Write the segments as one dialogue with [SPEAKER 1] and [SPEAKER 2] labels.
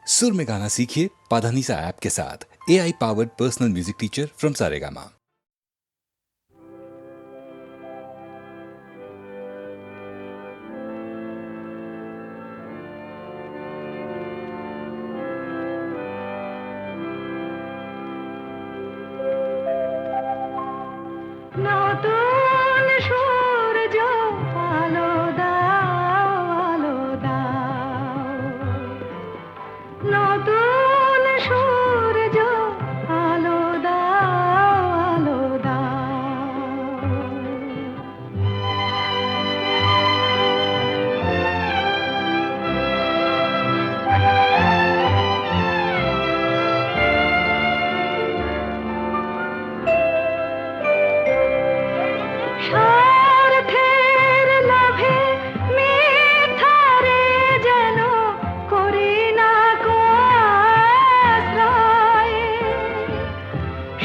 [SPEAKER 1] सुर में गाना सीखिए पाधानीसा ऐप के साथ। AI powered personal music teacher from Saregama.
[SPEAKER 2] নতুন সূর্য আলো দাও, নতুন সূর্য আলো দাও। স্বার্থের লোভে মিথ্যারে যেন করি না কো আশ্রয়।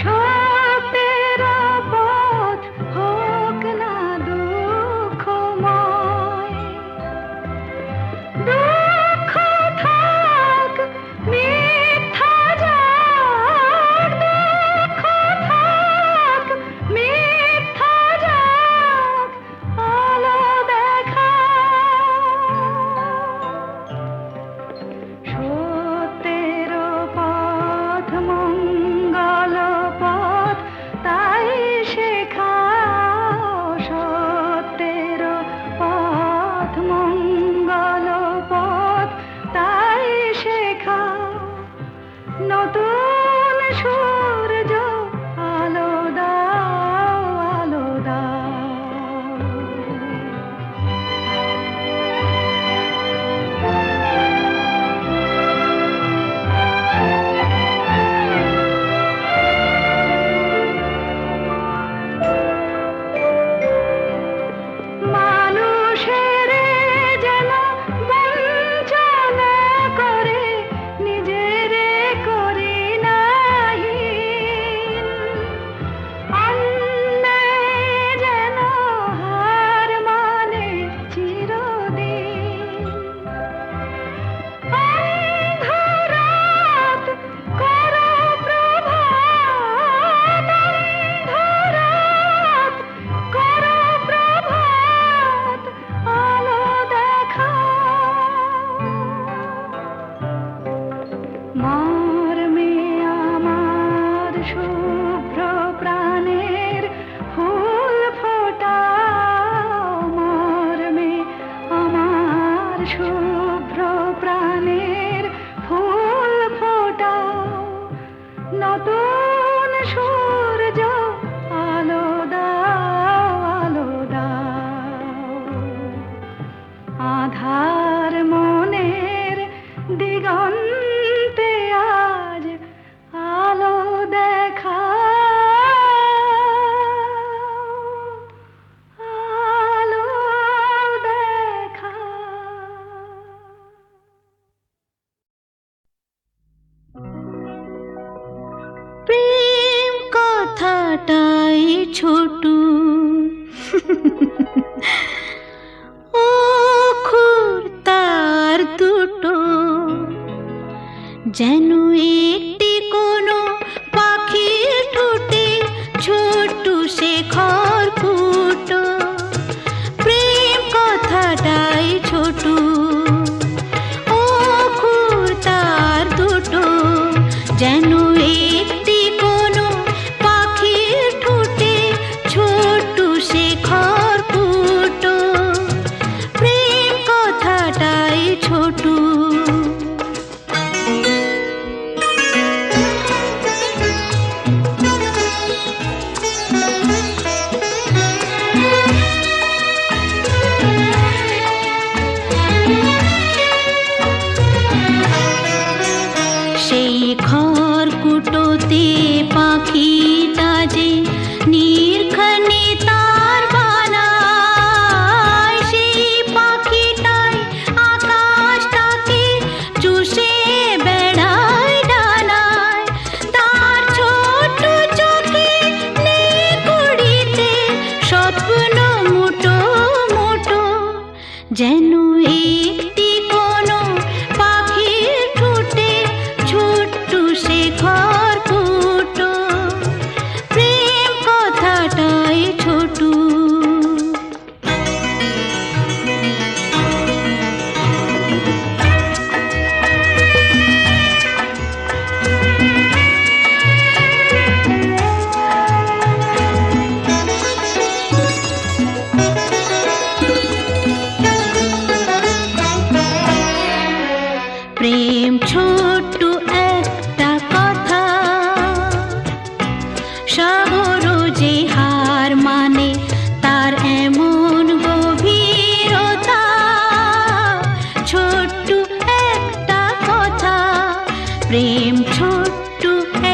[SPEAKER 2] সত্যের পথ হোক না দুঃখময়। দুঃখ থাক মিথ্যা যাক, দুঃখ থাক মিথ্যা যাক, আলো দেখা সত্যের পথ মঙ্গল পথ, তাই শেখাও সত্যের পথ মঙ্গল পথ, তাই শেখাও। নতুন সূর্য আলো দাও, আলো দাও। মানুষের যেন বঞ্চনা করে নিজের করি নাহিন। অন্যায় যেন হার মানে চিরদিন। অন্ধরাত করো প্রভাত, অন্ধরাত করো প্রভাত, আলো দেখাও। মর্মে আমার শুভ্র প্রাণের ফুল ফোটাও। মর্মে আমার শুভ্র প্রাণের ফুল ফোটাও। নতুন সূর্য আলো দাও, আলো দাও। আধার মনের দিগন্তে আজ আলো দেখাও, আলো দেখাও। প্রেম কথাটাই ছোট, অক্ষর তার দুটো, যেন একটি কোনো পাখির ঠোঁটে ছোট সে খড়কুটো। প্রেম কথাটাই ছোট, অক্ষর তার দুটো, যেন একটি কোনো পাখির ঠোঁটে ছোট সে খড়কুটো। প্রেম কথাটাই ছোট। সেই খড়কুটোতে পাখিটা যে নির্ঘনে তার বানায়, সেই পাখিটাই আকাশটাকে চুষে বেড়ায় ডানায়। তার ছোট চোখে নেই কুড়িতে স্বপ্ন মুটো মুটো, যেন একটি কোনো পাখির ঠোঁটে প্রেম ছোট্ট একটা কথা, সাগর যে হার মানে তার এমন গভীরতা। ছোট্ট একটা কথা, প্রেম ছোট্ট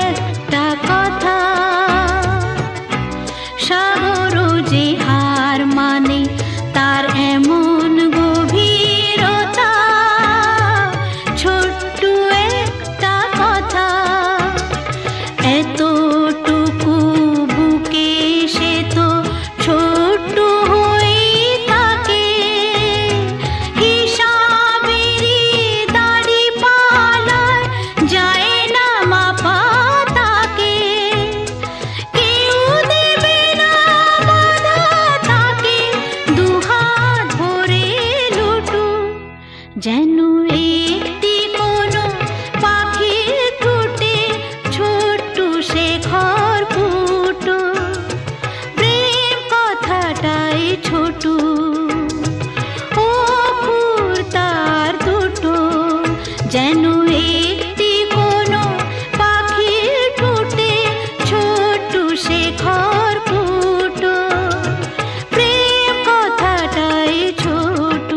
[SPEAKER 2] একটা কথা, সাগর যে হার মানে তার এমন গভীরতা। ছোট্ট একটা কথা, এতটুকু বুকে সে তো ছোট্ট হয়ে থাকে। হিসাবেরই দাড়ি পালায় যায় না মাপা তাকে। কেউ দেবে না বাধা তাকে, দুহাত ভরে লুটু। যেন একটি কোনো পাখির ঠোঁটে ছোট্ট সে খড়কুটো। প্রেম কথাটাই ছোট, অক্ষর তার দুটো। যেন একটি কোনো পাখির ঠোঁটে ছোট্ট সে খড়কুটো। প্রেম কথাটাই ছোট।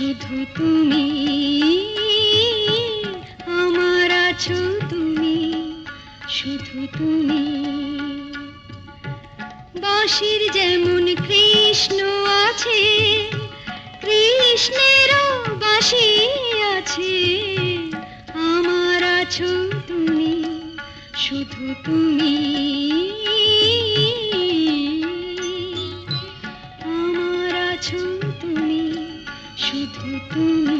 [SPEAKER 2] শুধু তুমি আমার আছো, তুমি শুধু তুমি। বাঁশির যেমন কৃষ্ণ আছে, কৃষ্ণেরও বাঁশি আছে, আমার আছো তুমি শুধু তুমি। আমার আছো তুমি শুধু তুমি।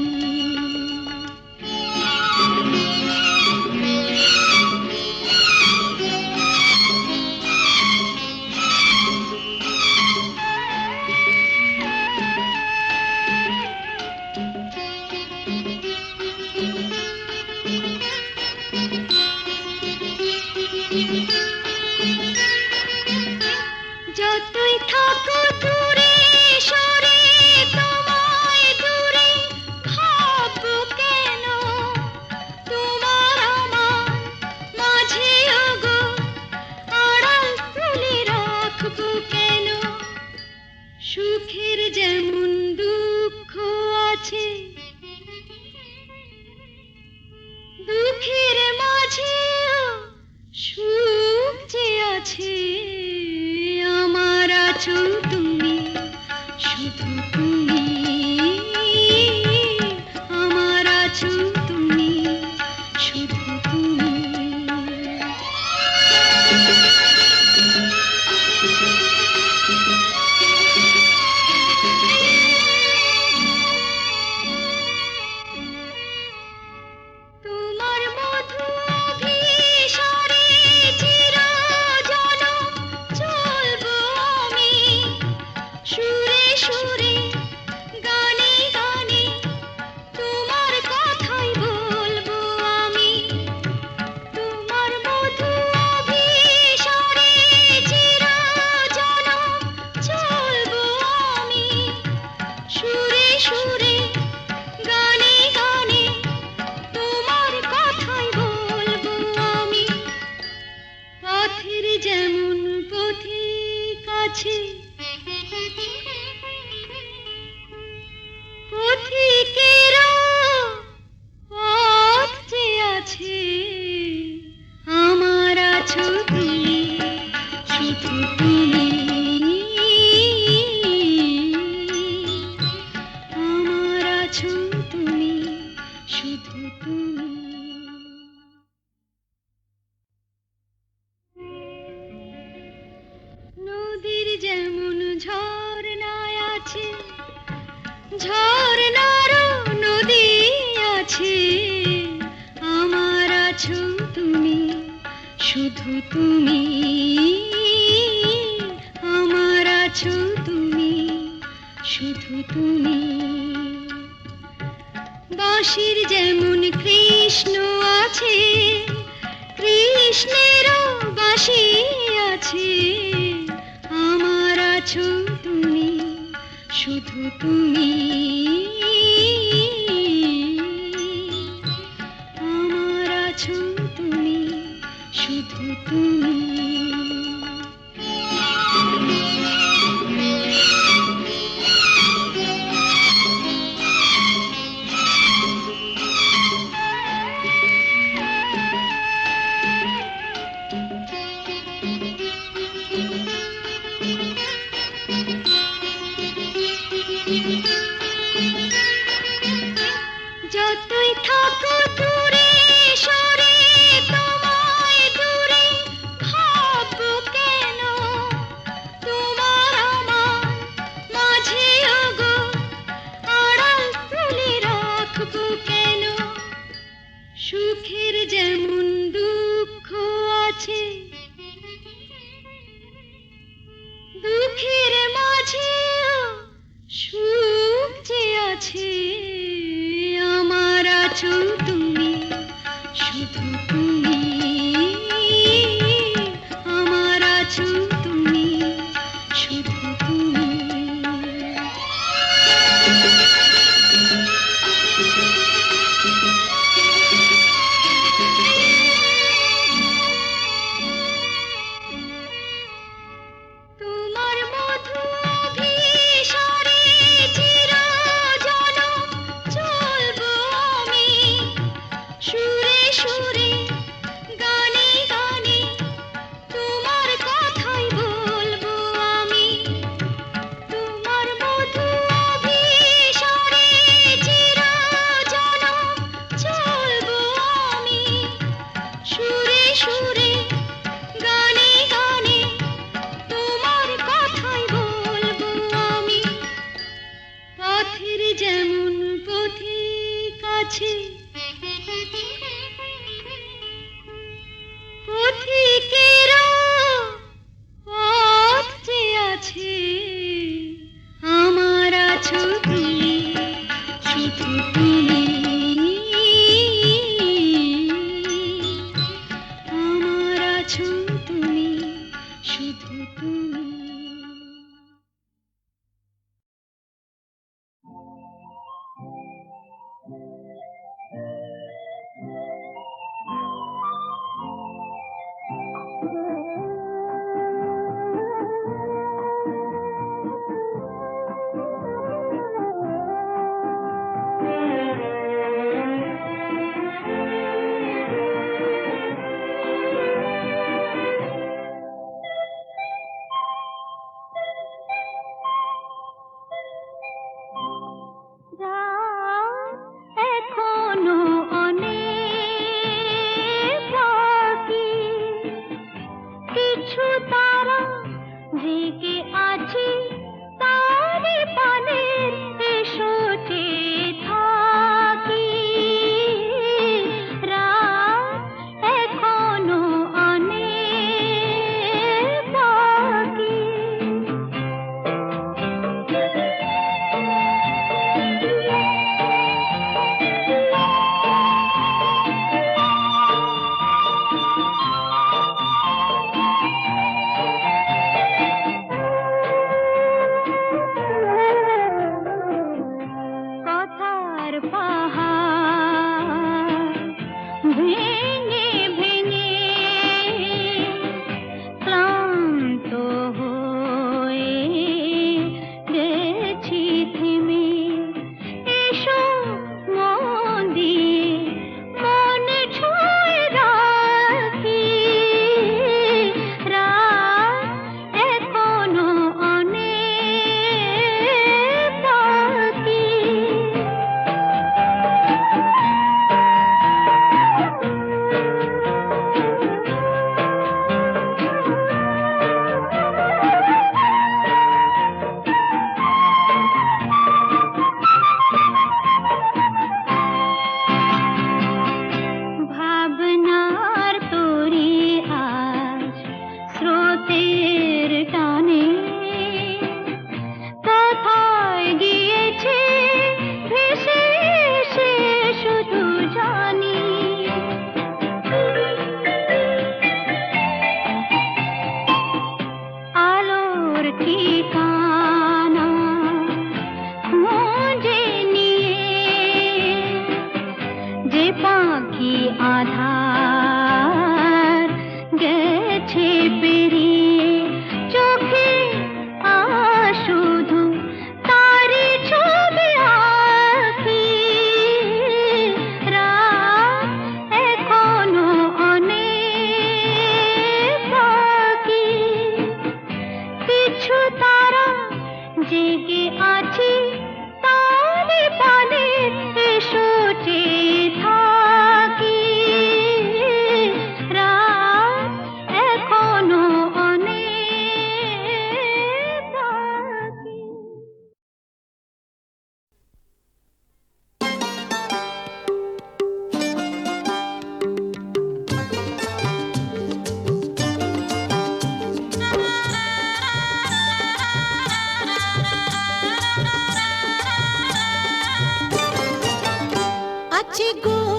[SPEAKER 2] যতই থাকো দূরে সরে, তোমায় দূরে ভাববো কেন, তোমার আমার মাঝে ওগো আড়াল তুলে রাখবো কেন। সুখের যেমন দুঃখ আছে, দুঃখের মাঝেও সুখ যে আছে, আমার আছো তুমি শুধু তুমি। আমার আছো তুমি শুধু তুমি। তোমার মধু অভিসারে চিরজনম চলবো আমি, সুরে সুরে গানে গানে তোমার কথাই বলবো আমি। তোমার মধু অভিসারে চিরজনম চলবো আমি, সুরে সুরে গানে গানে তোমার কথাই বলবো আমি। পথের যেমন পথিক আছে, পথিকেরও পথ যে আছে, আমার আছো তুমি শুধু তুমি। আমার আছো তুমি শুধু তুমি। নদীর যেমন ঝর্ণায় আছে, ঝর্ণারও নদী আছে, আমার আছো তুমি শুধু তুমি। আমার আছো তুমি শুধু তুমি। বাঁশির যেমন কৃষ্ণ আছে, কৃষ্ণেরও বাঁশি আছে, আমার আছো তুমি শুধু তুমি। আমার আছো তুমি শুধু তুমি। যতই থাকো দূরে সরে, তোমায় দূরে ভাববো কেন, তোমার আমার মাঝে ওগো আড়াল তুলে রাখবো কেন। সুখের যেমন দুঃখ আছে, দুঃখের মাঝেও সুখ যে আছে, আমার আছো তুমি শুধু তুমি। আমার আছো তুমি শুধু তুমি। তোমার মধু অভিসারে চিরজনম আছে পথিকেরা পথ যে আছে আমার আছো তুমি শুধু তুমি আমার আছো তুমি শুধু তুমি এখনো অনেক বাকি কিছু তারা জেগে আছে তারে পানে এসো চেয়ে থাকি রাত এখনো অনেক বাকি কথার পাহাড় ভেঙে ভেঙে ক্লান্ত হয়ে গেছি থেমে এসো মন দিয়ে মনে ছুঁয়ে রাখি রাত এখনো অনেক বাকি ভাবনার তরি আজ স্রোতের টানে কোথায় গিয়েছে ভেসে এসে শুধু জানি আলোর ঠিকানা খুঁজে নিয়ে যে পাখি আধার গেছে পেরিয়ে চোখে শুধু তারি ছবি আঁকি রাত এখনো অনেক বাকি কিছু তারা জেগে আছে তারে পানে এসো চেয়ে থাকি রাত এখনো অনেক বাকি
[SPEAKER 3] আছে গো